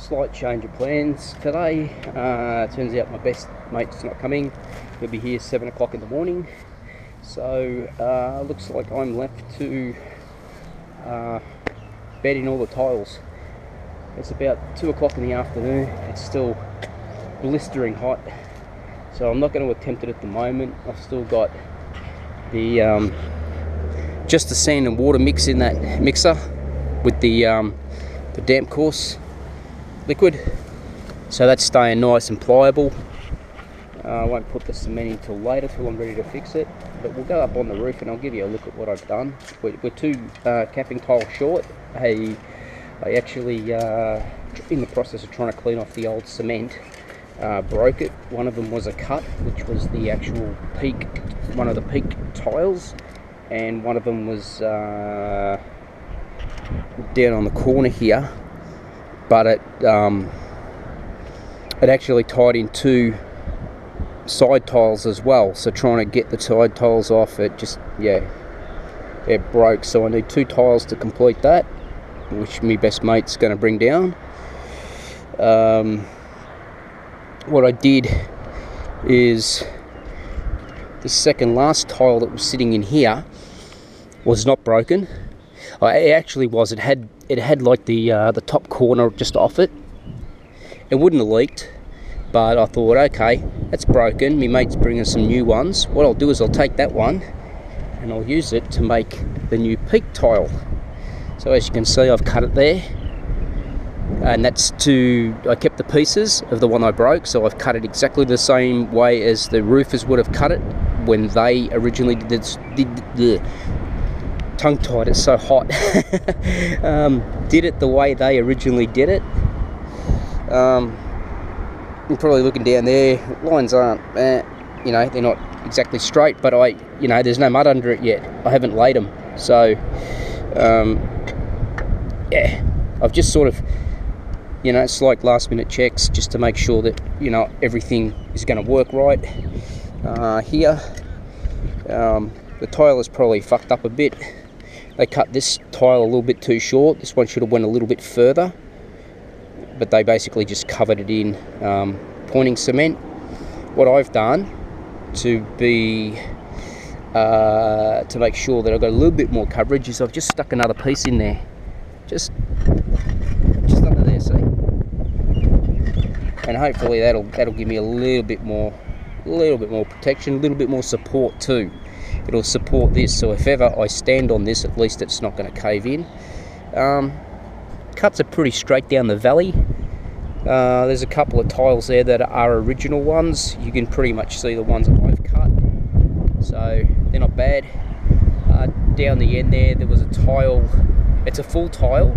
Slight change of plans today. Turns out my best mate's not coming. He'll be here 7 o'clock in the morning. So looks like I'm left to bed in all the tiles. It's about 2 o'clock in the afternoon. It's still blistering hot. So I'm not going to attempt it at the moment. I've still got the just the sand and water mix in that mixer with the damp course liquid, so that's staying nice and pliable. I won't put the cement in till later, till I'm ready to fix it, but we'll go up on the roof and I'll give you a look at what I've done. We're 2 capping tiles short. I actually, in the process of trying to clean off the old cement, broke it. One of them was a cut, which was the actual peak, one of the peak tiles, and one of them was down on the corner here, but it actually tied in 2 side tiles as well. So trying to get the side tiles off, it just, yeah, it broke. So I need 2 tiles to complete that, which my best mate's going to bring down. What I did is the second last tile that was sitting in here was not broken. It actually was. It had like the top corner just off it. It wouldn't have leaked, but I thought, okay, that's broken. My mate's bringing some new ones. What I'll do is I'll take that one and I'll use it to make the new peak tile. So as you can see, I've cut it there, and that's I kept the pieces of the one I broke, so I've cut it exactly the same way as the roofers would have cut it when they originally did the tongue-tied, it's so hot. Did it the way they originally did it. You're probably looking down there, lines aren't, you know, they're not exactly straight, but you know, there's no mud under it yet. I haven't laid them, so yeah, I've just sort of, you know, it's like last minute checks just to make sure that, you know, everything is going to work right. Here, the tile is probably fucked up a bit. They cut this tile a little bit too short. This one should have went a little bit further, but they basically just covered it in pointing cement. What I've done to make sure that I've got a little bit more coverage is I've just stuck another piece in there, just under there, see, and hopefully that'll give me a little bit more protection, a little bit more support too. It'll support this, so if ever I stand on this, at least it's not going to cave in. Cuts are pretty straight down the valley. There's a couple of tiles there that are original ones. You can pretty much see the ones that I've cut, so they're not bad. Down the end there was a tile. It's a full tile.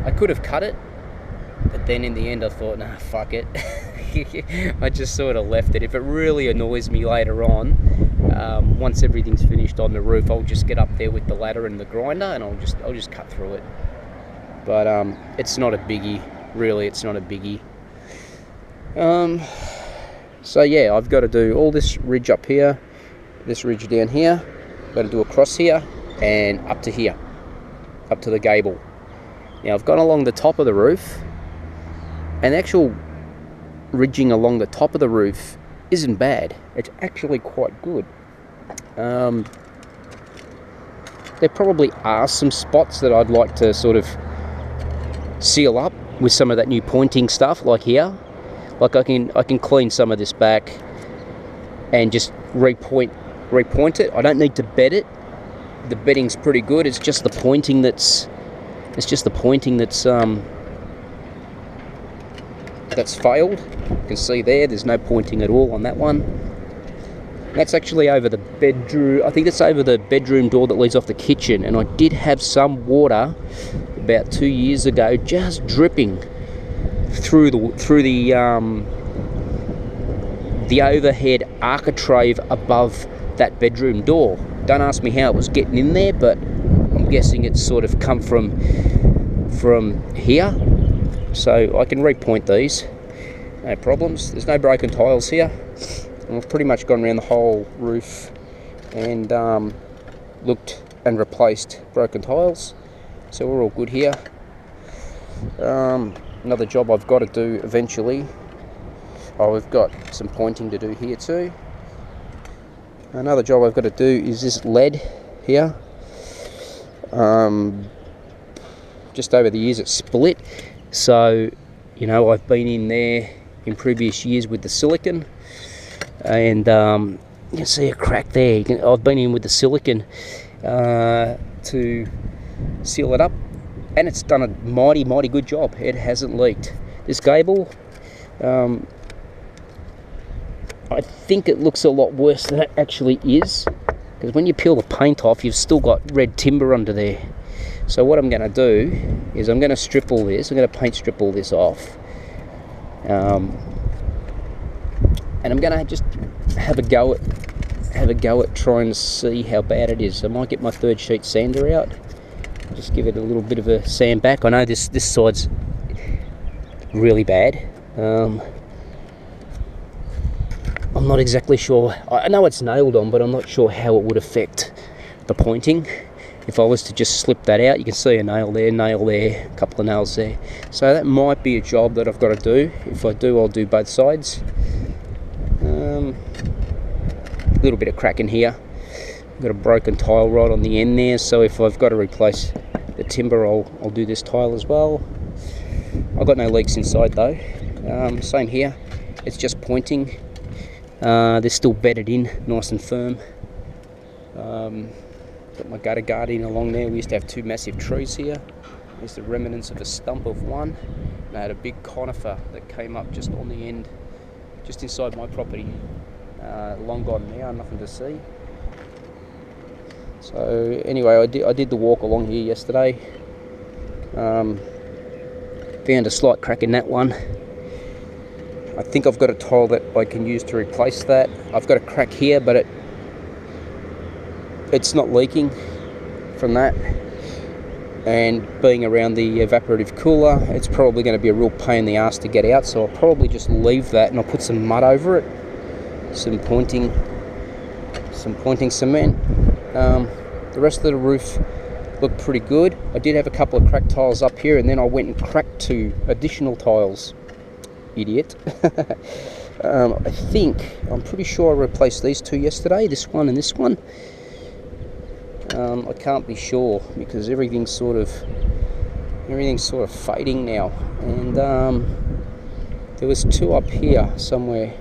I could have cut it, but then in the end I thought, nah, fuck it. I just sort of left it. If it really annoys me later on, once everything's finished on the roof, I'll just get up there with the ladder and the grinder and I'll just cut through it. But it's not a biggie, really. It's not a biggie. So yeah, I've got to do all this ridge up here, this ridge down here, got to do across here and up to here, up to the gable. Now I've gone along the top of the roof, and the actual ridging along the top of the roof isn't bad. It's actually quite good. There probably are some spots that I'd like to sort of seal up with some of that new pointing stuff, like here. Like I can clean some of this back and just repoint it. I don't need to bed it. The bedding's pretty good. It's just the pointing that's failed. You can see there's no pointing at all on that one. That's actually over the bedroom. I think that's over the bedroom door that leads off the kitchen, and I did have some water about 2 years ago just dripping through the overhead architrave above that bedroom door. Don't ask me how it was getting in there, but I'm guessing it's sort of come from here. So I can repoint these, no problems. There's no broken tiles here. I've pretty much gone around the whole roof and looked and replaced broken tiles, so we're all good here. another job I've got to do eventually. Oh, we've got some pointing to do here too. Another job I've got to do is this lead here. Just over the years it's split, so you know, I've been in there in previous years with the silicon, and you can see a crack there. I've been in with the silicon to seal it up, and it's done a mighty good job. It hasn't leaked. This gable, I think it looks a lot worse than it actually is, because when you peel the paint off, you've still got red timber under there. So what I'm going to do is I'm going to strip all this. I'm going to paint strip all this off, and I'm going to just have a go at trying to see how bad it is. I might get my third sheet sander out, just give it a little bit of a sand back. I know this side's really bad. I'm not exactly sure. I know it's nailed on, but I'm not sure how it would affect the pointing. If I was to just slip that out, you can see a nail there, a couple of nails there. So that might be a job that I've got to do. If I do, I'll do both sides. A little bit of crack in here. I've got a broken tile rod on the end there, so if I've got to replace the timber, I'll do this tile as well. I've got no leaks inside though. Same here, it's just pointing. They're still bedded in, nice and firm. Got my gutter guard in along there. We used to have two massive trees here. There's the remnants of a stump of one. And I had a big conifer that came up just on the end, just inside my property. Long gone now, nothing to see. So anyway, I did the walk along here yesterday. Found a slight crack in that one. I think I've got a tile that I can use to replace that. I've got a crack here, but it's not leaking from that. And being around the evaporative cooler, it's probably going to be a real pain in the ass to get out, so I'll probably just leave that and I'll put some mud over it. Some pointing cement. The rest of the roof looked pretty good. I did have a couple of cracked tiles up here, and then I went and cracked 2 additional tiles. Idiot. I'm pretty sure I replaced these 2 yesterday, this one and this one. I can't be sure because everything's sort of fading now. And there was 2 up here somewhere.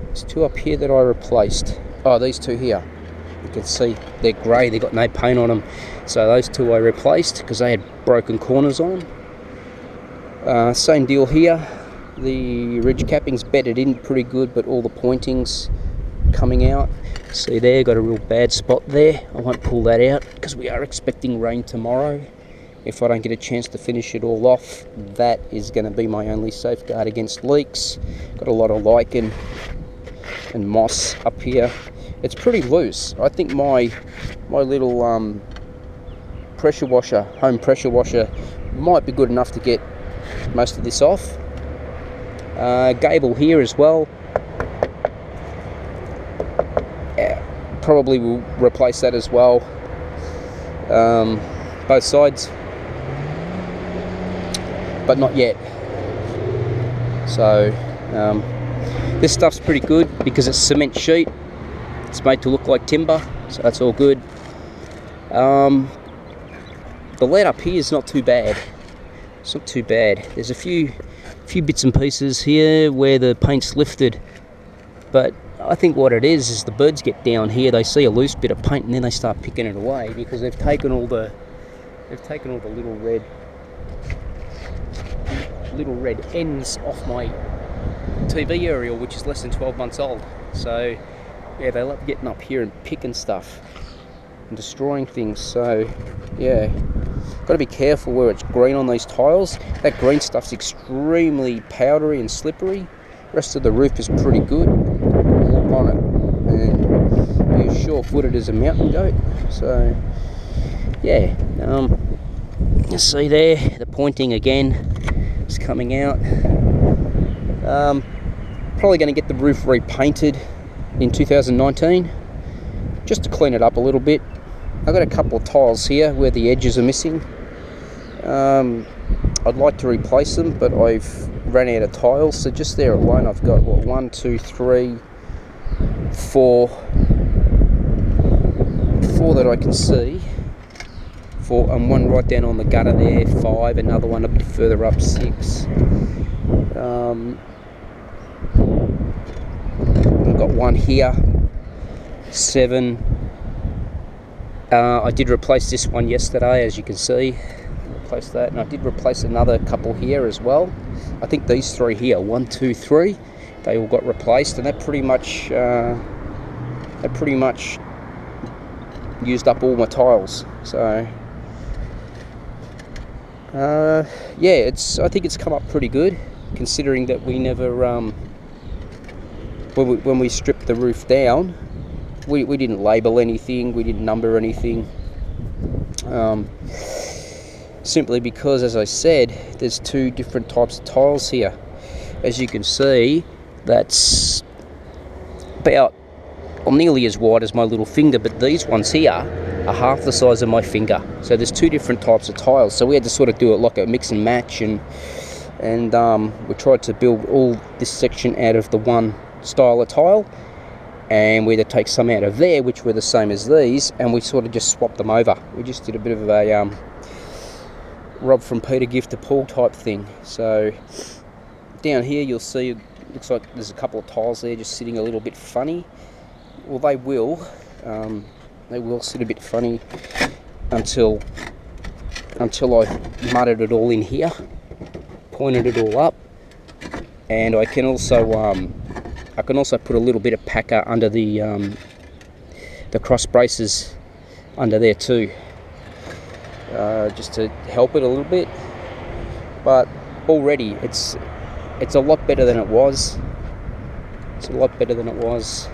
There's 2 up here that I replaced. Oh, these 2 here. You can see they're grey. They got no paint on them. So those 2 I replaced because they had broken corners on them. Same deal here. The ridge capping's bedded in pretty good, but all the pointings coming out. See there, got a real bad spot there. I won't pull that out because we are expecting rain tomorrow. If I don't get a chance to finish it all off, that is going to be my only safeguard against leaks. Got a lot of lichen and moss up here. It's pretty loose. I think my little home pressure washer might be good enough to get most of this off. Gable here as well. Probably will replace that as well. Both sides, but not yet. So this stuff's pretty good because it's cement sheet. It's made to look like timber, so that's all good. The lead up here is not too bad. It's not too bad. There's a few bits and pieces here where the paint's lifted, but I think what it is the birds get down here, they see a loose bit of paint and then they start picking it away because they've taken all the little red ends off my TV aerial, which is less than 12 months old. So yeah, they love getting up here and picking stuff and destroying things. So yeah, got to be careful where it's green on these tiles. That green stuff's extremely powdery and slippery. The rest of the roof is pretty good. Walk on it and be as sure-footed as a mountain goat. So yeah, you see there the pointing again is coming out. Probably going to get the roof repainted in 2019 just to clean it up a little bit. I've got a couple of tiles here where the edges are missing. I'd like to replace them, but I've ran out of tiles. So just there alone, I've got what, 1, 2, 3, 4 that I can see. 4, and one right down on the gutter there. 5, another one a bit further up. 6. I've got one here. 7. I did replace this one yesterday, as you can see. Replace that, and I did replace another couple here as well. I think these 3 here, 1, 2, 3, they all got replaced, and that pretty much used up all my tiles. So yeah, I think it's come up pretty good, considering that we never when we stripped the roof down, we didn't label anything, we didn't number anything, simply because, as I said, there's 2 different types of tiles here. As you can see, that's about, well, nearly as wide as my little finger, but these ones here are half the size of my finger. So there's 2 different types of tiles, so we had to sort of do it like a mix and match, and we tried to build all this section out of the one style of tile, and we had to take some out of there which were the same as these, and we sort of just swapped them over. We just did a bit of a Rob from Peter gift to Paul type thing. So down here you'll see it looks like there's a couple of tiles there just sitting a little bit funny. Well, they will sit a bit funny until I've mudded it all in here, pointed it all up, and I can also put a little bit of packer under the cross braces under there too, just to help it a little bit. But already it's a lot better than it was. It's a lot better than it was.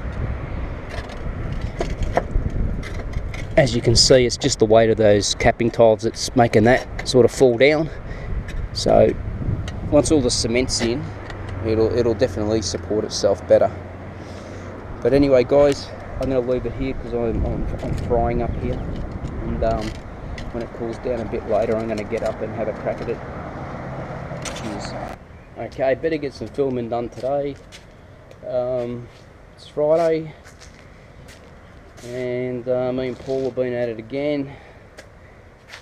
As you can see, it's just the weight of those capping tiles that's making that sort of fall down. So once all the cement's in, it'll definitely support itself better. But anyway, guys, I'm going to leave it here because I'm frying up here, and when it cools down a bit later, I'm going to get up and have a crack at it. Cheers. Okay, better get some filming done today. It's Friday, and me and Paul have been at it again.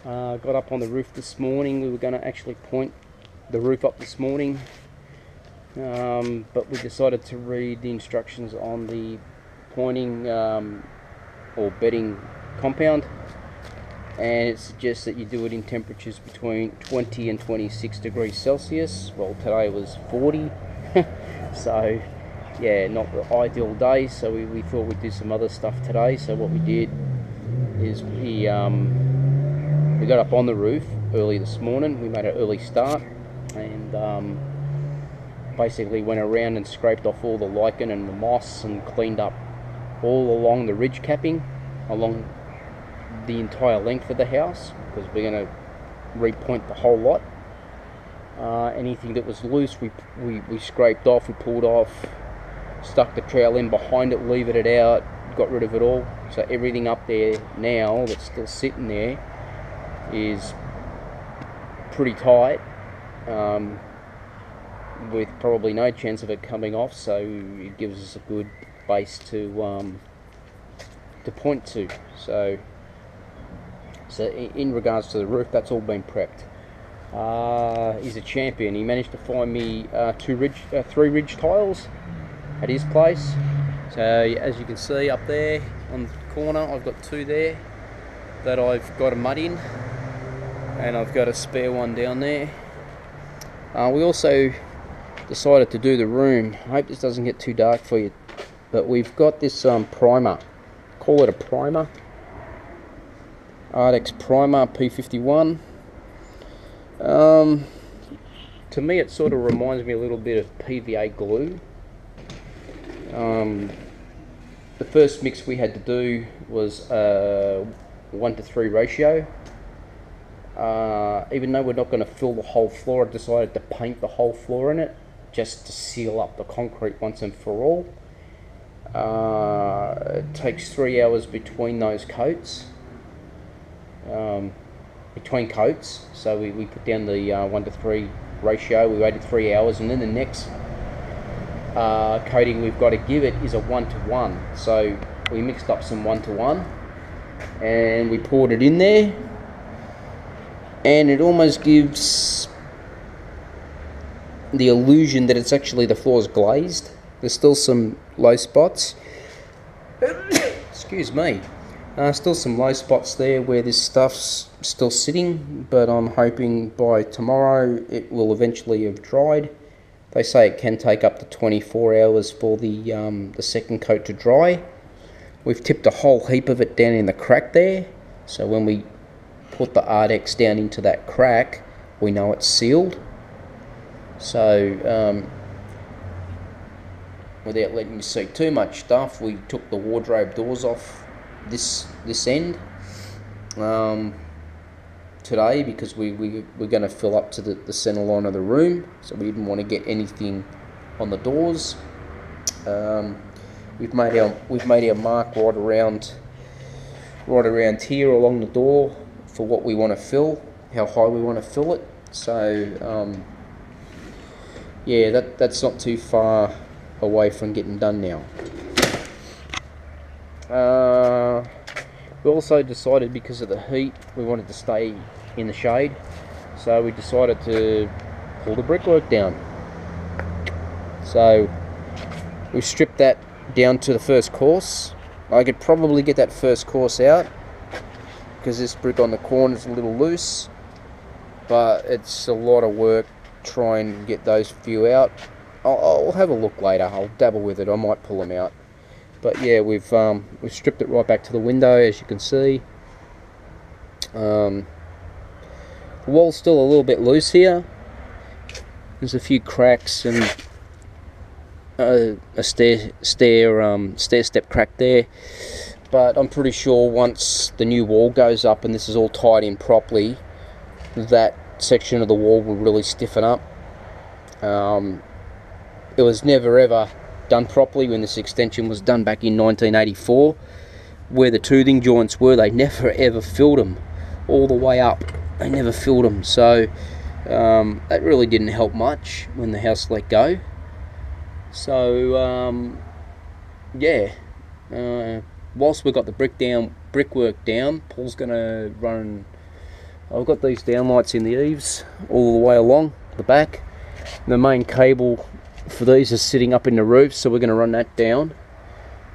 Got up on the roof this morning. We were going to actually point the roof up this morning, but we decided to read the instructions on the pointing or bedding compound, and it suggests that you do it in temperatures between 20 and 26 degrees Celsius. Well, today was 40 so yeah, not the ideal day, so we thought we'd do some other stuff today. So what we did is we got up on the roof early this morning. We made an early start, and basically went around and scraped off all the lichen and the moss and cleaned up all along the ridge capping along the entire length of the house, because we're going to repoint the whole lot. Anything that was loose we scraped off, we pulled off, stuck the trowel in behind it, levered it out, got rid of it all. So everything up there now that's still sitting there is pretty tight, with probably no chance of it coming off, so it gives us a good base to point to. So in regards to the roof, that's all been prepped. He's a champion. He managed to find me 3 ridge tiles at his place. So as you can see up there on the corner, I've got 2 there that I've got a mud in, and I've got a spare one down there. We also decided to do the room. I hope this doesn't get too dark for you, but we've got this primer, call it a primer, Ardex primer P51. To me it sort of reminds me a little bit of PVA glue. The first mix we had to do was 1:3 ratio. Even though we're not going to fill the whole floor, I decided to paint the whole floor in it, just to seal up the concrete once and for all. It takes 3 hours between those coats. between coats. So we put down the 1:3 ratio. We waited 3 hours, and then the next coating we've got to give it is a 1:1. So we mixed up some 1:1 and we poured it in there, and it almost gives the illusion that it's actually the floor's glazed. There's still some low spots. Excuse me. Still some low spots there where this stuff's still sitting, but I'm hoping by tomorrow it will eventually have dried. They say it can take up to 24 hours for the second coat to dry. We've tipped a whole heap of it down in the crack there, so when we put the Ardex down into that crack, we know it's sealed. So without letting you see too much stuff, we took the wardrobe doors off this end today, because we're going to fill up to the center line of the room, so we didn't want to get anything on the doors. We've made our mark right around here along the door for what we want to fill, how high we want to fill it. So yeah, that's not too far away from getting done now. We also decided, because of the heat, we wanted to stay in the shade, so we decided to pull the brickwork down. So we stripped that down to the first course. I could probably get that first course out because this brick on the corner is a little loose, but it's a lot of work trying to get those few out. I'll have a look later. I'll dabble with it. I might pull them out. But yeah, we've stripped it right back to the window, as you can see. The wall's still a little bit loose here. There's a few cracks and a stair step crack there. But I'm pretty sure once the new wall goes up and this is all tied in properly, that section of the wall will really stiffen up. It was never ever done properly when this extension was done back in 1984. Where the toothing joints were, they never ever filled them all the way up. They never filled them, so that really didn't help much when the house let go. So yeah, whilst we've got the brickwork down, Paul's gonna run. I've got these downlights in the eaves all the way along the back. The main cable for these is sitting up in the roof, so we're going to run that down,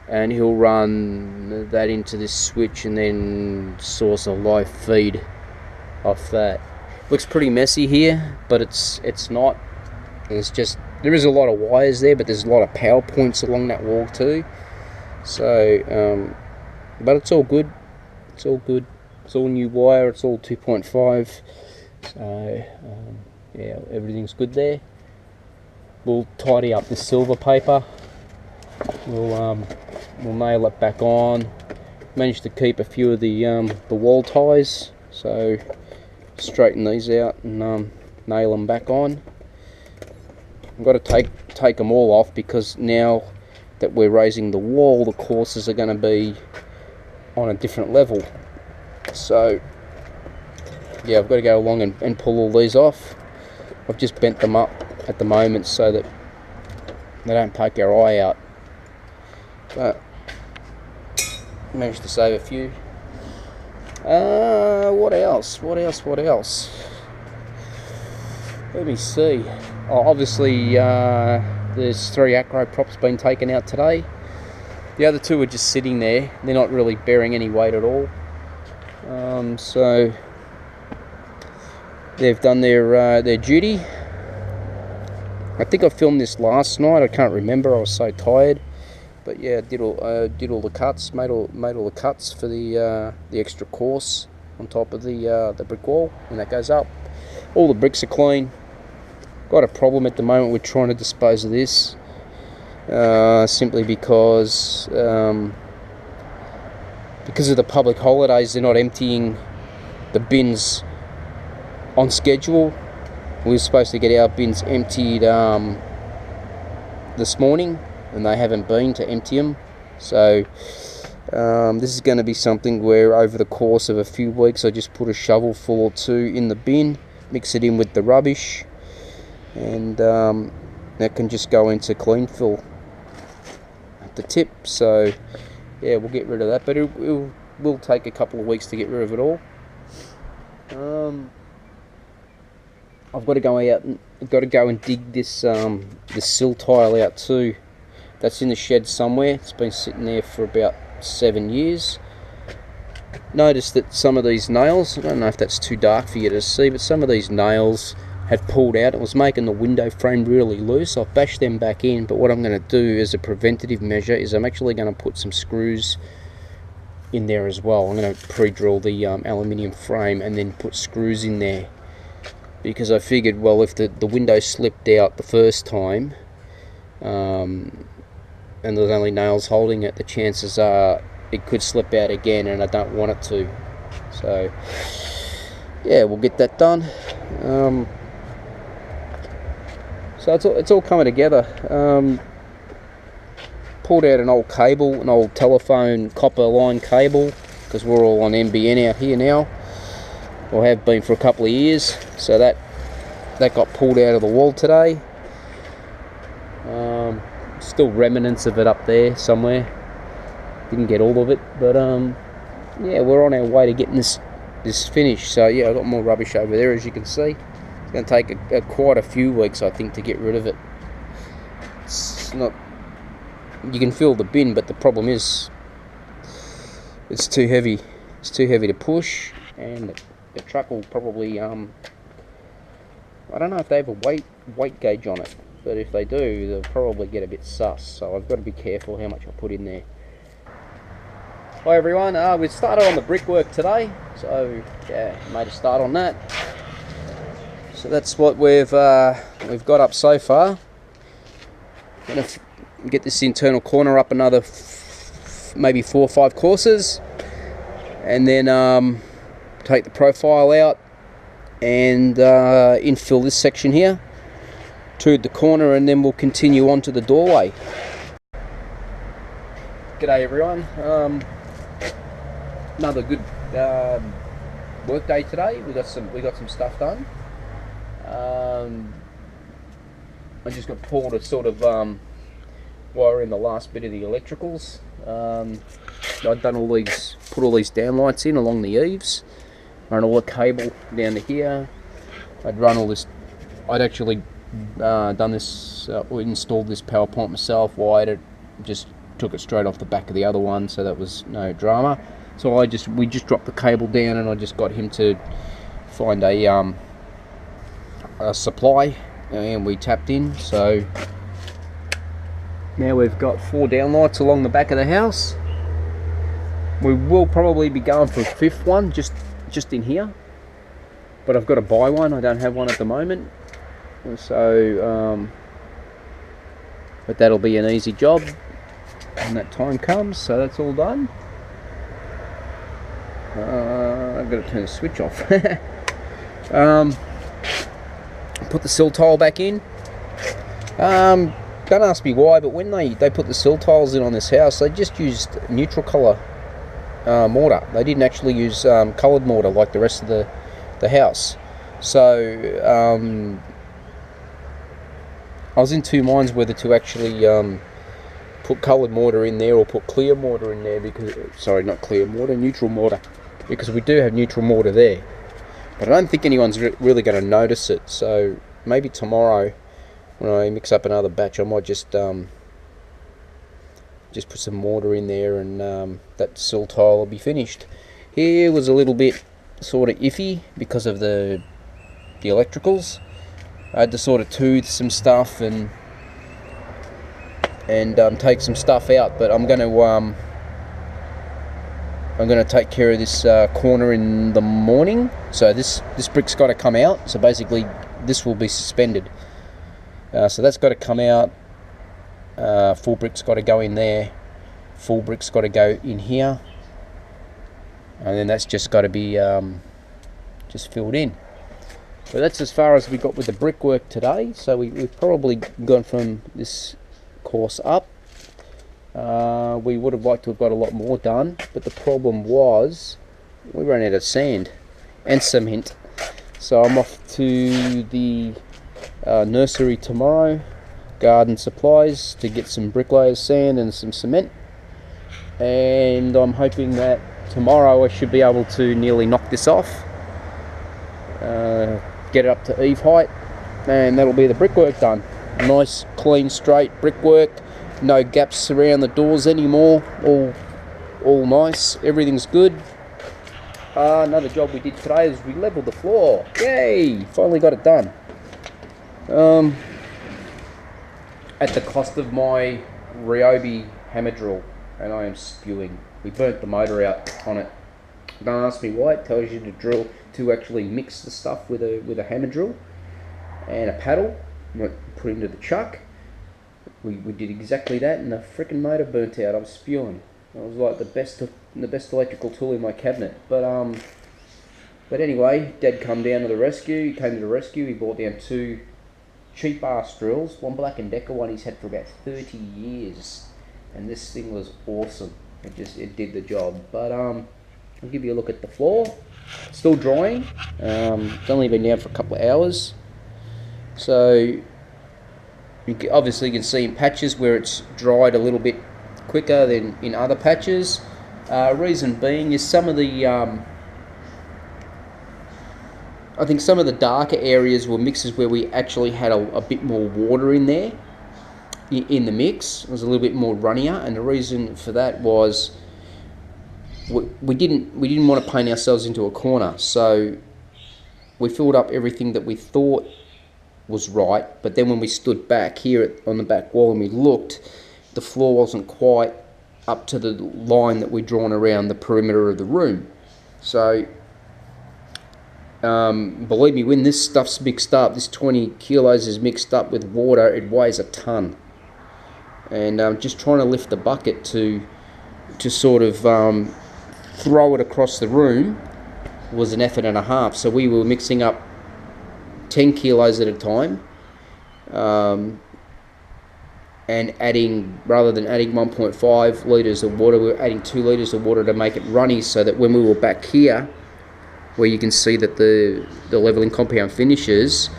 and he'll run that into this switch and then source a live feed off that. Looks pretty messy here, but it's not. It's just, there is a lot of wires there, but there's a lot of power points along that wall too. So but it's all good. It's all good. It's all new wire. It's all 2.5. So yeah, everything's good there. We'll tidy up this silver paper. We'll nail it back on. Managed to keep a few of the wall ties, so straighten these out and nail them back on. I've got to take them all off, because now that we're raising the wall, the courses are going to be on a different level. So yeah, I've got to go along and pull all these off. I've just bent them up at the moment so that they don't poke our eye out, but managed to save a few. What else? Let me see. Oh, obviously there's 3 acro props been taken out today. The other 2 are just sitting there. They're not really bearing any weight at all. So they've done their duty. I think I filmed this last night. I can't remember. I was so tired. But yeah, did all the cuts. Made all the cuts for the extra course on top of the brick wall when that goes up. All the bricks are clean. Got a problem at the moment. We're trying to dispose of this simply because of the public holidays. They're not emptying the bins on schedule. We were supposed to get our bins emptied this morning, and they haven't been to empty them. So This is going to be something where over the course of a few weeks I just put a shovelful or two in the bin, mix it in with the rubbish, and that can just go into clean fill at the tip. So yeah, we'll get rid of that, but it will take a couple of weeks to get rid of it all. I've got to go out and dig this this sill tile out too. That's in the shed somewhere. It's been sitting there for about 7 years. Notice that some of these nails, I don't know if that's too dark for you to see, but some of these nails had pulled out. It was making the window frame really loose. I've bashed them back in, but what I'm going to do as a preventative measure is I'm actually going to put some screws in there as well. I'm going to pre-drill the aluminium frame and then put screws in there, because I figured, well, if the window slipped out the first time and there's only nails holding it, the chances are it could slip out again, and I don't want it to. So yeah, we'll get that done. So it's all coming together. Pulled out an old cable, an old telephone copper line cable, because we're all on NBN out here now, or have been for a couple of years. So that got pulled out of the wall today. Still remnants of it up there somewhere. Didn't get all of it, but yeah, we're on our way to getting this finished. So yeah, I've got more rubbish over there, as you can see. It's going to take quite a few weeks, I think, to get rid of it. It's not. You can fill the bin, but the problem is it's too heavy. It's too heavy to push, and the truck will probably I don't know if they have a weight gauge on it, but if they do, they'll probably get a bit sus. So I've got to be careful how much I put in there. Hi everyone, we started on the brickwork today, so yeah, made a start on that. So that's what we've got up so far. Gonna get this internal corner up another maybe 4 or 5 courses, and then take the profile out and infill this section here to the corner, and then we'll continue on to the doorway. G'day everyone. Another good work day today. We got some stuff done. I just got Paul to sort of wire in the last bit of the electricals. I'd done put all these downlights in along the eaves, run all the cable down to here. I'd actually done this, installed this power point myself, wired it, just took it straight off the back of the other one, so that was no drama. So we just dropped the cable down, and I just got him to find a supply, and we tapped in. So now we've got 4 downlights along the back of the house. We will probably be going for a 5th one just in here, but I've got to buy one. I don't have one at the moment, so but that'll be an easy job when that time comes. So that's all done. I've got to turn the switch off. Put the sill tile back in. Don't ask me why, but when they put the sill tiles in on this house, they just used neutral colour mortar. They didn't actually use coloured mortar like the rest of the house. So I was in 2 minds whether to actually put coloured mortar in there or put clear mortar in there, because, sorry, not clear mortar, neutral mortar, because we do have neutral mortar there. But I don't think anyone's really going to notice it. So maybe tomorrow, when I mix up another batch, I might just put some mortar in there, and that sill tile will be finished. Here was a little bit sort of iffy because of the electricals. I had to sort of tooth some stuff and take some stuff out, but I'm going to take care of this corner in the morning. So this brick's got to come out. So basically this will be suspended. So that's got to come out. Full brick's got to go in there. Full brick's got to go in here. And then that's just got to be just filled in. So that's as far as we got with the brickwork today. So we've probably gone from this course up. We would have liked to have got a lot more done, but the problem was we ran out of sand and cement. So I'm off to the nursery tomorrow, garden supplies, to get some bricklayers sand and some cement, and I'm hoping that tomorrow I should be able to nearly knock this off, get it up to eve height, and that'll be the brickwork done. Nice clean straight brickwork, no gaps around the doors anymore, all nice, everything's good. Another job we did today is we leveled the floor. Yay, finally got it done. At the cost of my Ryobi hammer drill, and I am spewing. We burnt the motor out on it. Don't ask me why. It tells you to drill, to actually mix the stuff with a hammer drill and a paddle, put into the chuck. We did exactly that, and the freaking motor burnt out. I'm spewing. It was like the best electrical tool in my cabinet. But anyway, Dad come down to the rescue. He came to the rescue. He brought down two cheap ass drills, one Black & Decker, one he's had for about 30 years, and this thing was awesome. It did the job. But I'll give you a look at the floor. Still drying. It's only been down for a couple of hours, so obviously you can see in patches where it's dried a little bit quicker than in other patches. Reason being is some of the I think some of the darker areas were mixes where we actually had a bit more water in there in the mix. It was a little bit more runnier, and the reason for that was we didn't want to paint ourselves into a corner, so we filled up everything that we thought was right, but then when we stood back here on the back wall and we looked, the floor wasn't quite up to the line that we'd drawn around the perimeter of the room. So believe me, when this stuff's mixed up, this 20 kilos is mixed up with water, it weighs a ton. And just trying to lift the bucket to sort of throw it across the room was an effort and a half. So we were mixing up 10 kilos at a time, and adding, rather than adding 1.5 litres of water, we were adding 2 litres of water to make it runny, so that when we were back here, where you can see that the levelling compound finishes,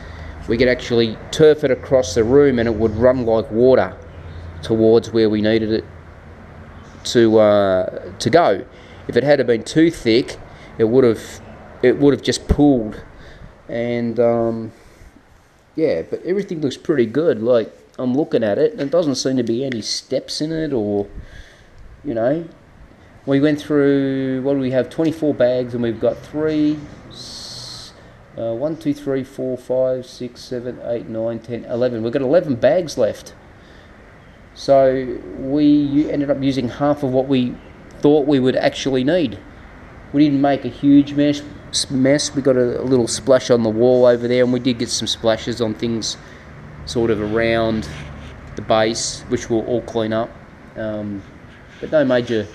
we could actually turf it across the room and it would run like water towards where we needed it to go. If it had been too thick, it would have just pooled. And yeah, but everything looks pretty good. Like, I'm looking at it, and it doesn't seem to be any steps in it, or, you know. We went through, what do we have, 24 bags, and we've got 1, 2, 3, 4, 5, 6, 7, 8, 9, 10, 11. We've got 11 bags left. So we ended up using half of what we thought we would actually need. We didn't make a huge mess. We got a little splash on the wall over there, and we did get some splashes on things sort of around the base, which we'll all clean up. But no major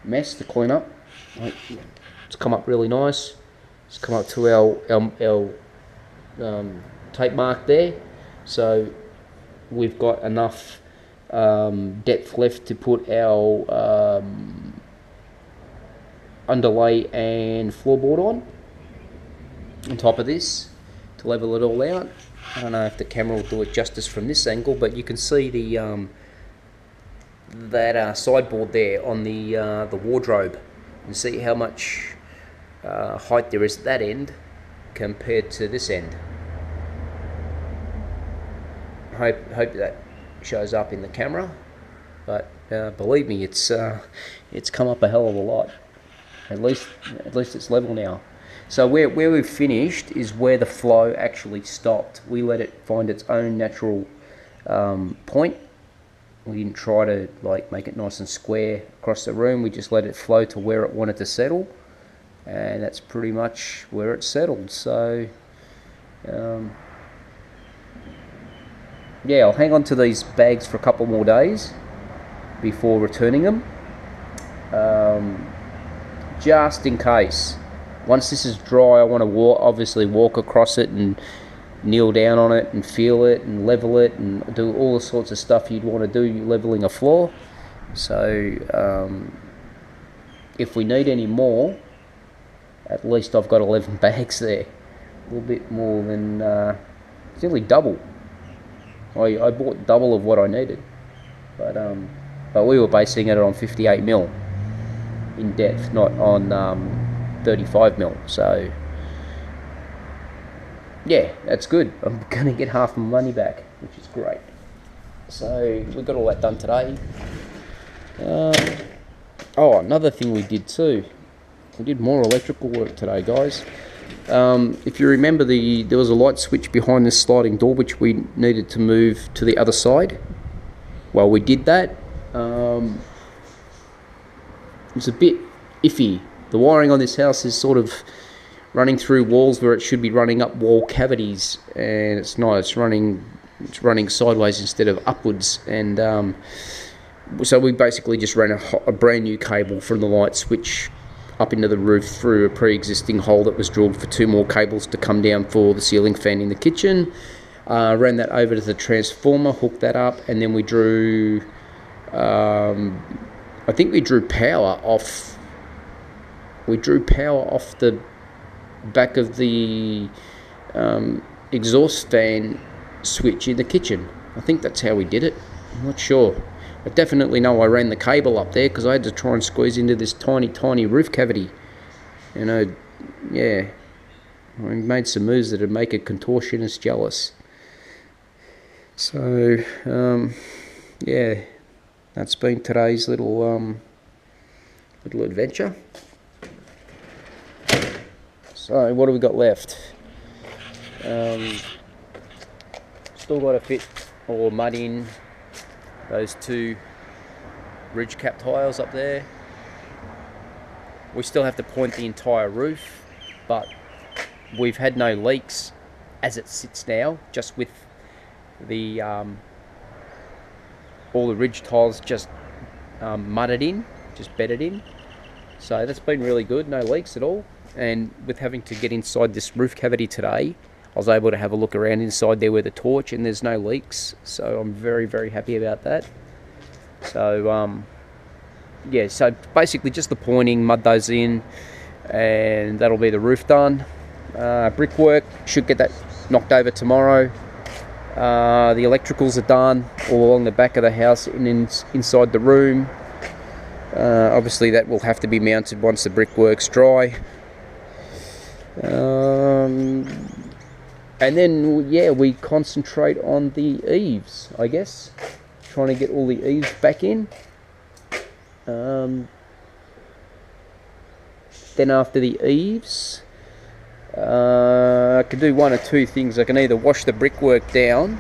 mess to clean up. It's come up really nice. It's come up to our tape mark there, so we've got enough depth left to put our underlay and floorboard on top of this to level it all out. I don't know if the camera will do it justice from this angle, but you can see the that sideboard there on the wardrobe, and see how much height there is at that end compared to this end. Hope that shows up in the camera, but believe me, it's come up a hell of a lot. At least it's level now. So where we've finished is where the flow actually stopped. We let it find its own natural point. We didn't try to like make it nice and square across the room. We just let it flow to where it wanted to settle, and that's pretty much where it settled. So yeah, I'll hang on to these bags for a couple more days before returning them, just in case. Once this is dry, I want to obviously walk across it and kneel down on it and feel it and level it and do all the sorts of stuff you'd want to do leveling a floor. So if we need any more, at least I've got 11 bags there. A little bit more than, it's nearly double. I bought double of what I needed. But we were basing it on 58 mil in depth, not on 35 mil. So yeah, that's good. I'm going to get half my money back, which is great. So we got all that done today. Oh, another thing we did too. We did more electrical work today, guys. If you remember, there was a light switch behind this sliding door which we needed to move to the other side. Well, we did that. It was a bit iffy. The wiring on this house is sort of running through walls where it should be running up wall cavities, and it's not. It's running sideways instead of upwards, and so we basically just ran a brand new cable from the light switch up into the roof through a pre-existing hole that was drilled for 2 more cables to come down for the ceiling fan in the kitchen. Ran that over to the transformer, hooked that up, and then we drew, I think we drew power off. We drew power off the back of the exhaust fan switch in the kitchen. I think that's how we did it. I'm not sure. I definitely know I ran the cable up there because I had to try and squeeze into this tiny roof cavity. And yeah, I made some moves that would make a contortionist jealous. So yeah, that's been today's little adventure. So what do we got left? Still got to fit or mud in those 2 ridge cap tiles up there. We still have to point the entire roof, but we've had no leaks as it sits now, just with the all the ridge tiles just mudded in, just bedded in. So that's been really good, no leaks at all. And with having to get inside this roof cavity today, I was able to have a look around inside there with a torch, and there's no leaks. So I'm very, very happy about that. So yeah, so basically just the pointing, mud those in, and that'll be the roof done. Brickwork, should get that knocked over tomorrow. The electricals are done all along the back of the house and inside the room. Obviously that will have to be mounted once the brickwork's dry. And then, yeah, we concentrate on the eaves, I guess. Trying to get all the eaves back in. Then after the eaves, I can do one or two things. I can either wash the brickwork down.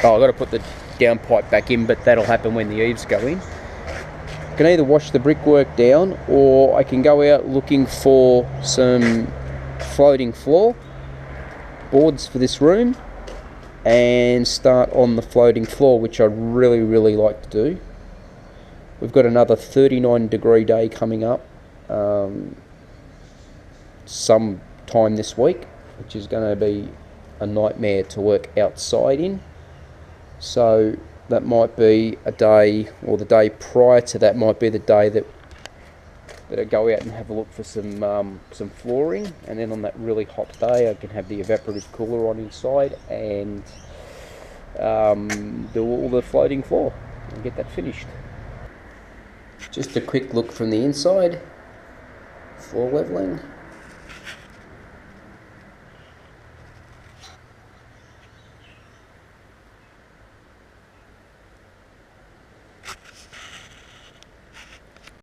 Oh, I've got to put the downpipe back in, but that'll happen when the eaves go in. I can either wash the brickwork down, or I can go out looking for some floating floor boards for this room and start on the floating floor, which I'd really, really like to do. We've got another 39-degree day coming up sometime this week, which is going to be a nightmare to work outside in. So that might be a day, or the day prior to that might be the day that I go out and have a look for some flooring, and then on that really hot day I can have the evaporative cooler on inside and do all the floating floor and get that finished. Just a quick look from the inside. Floor leveling.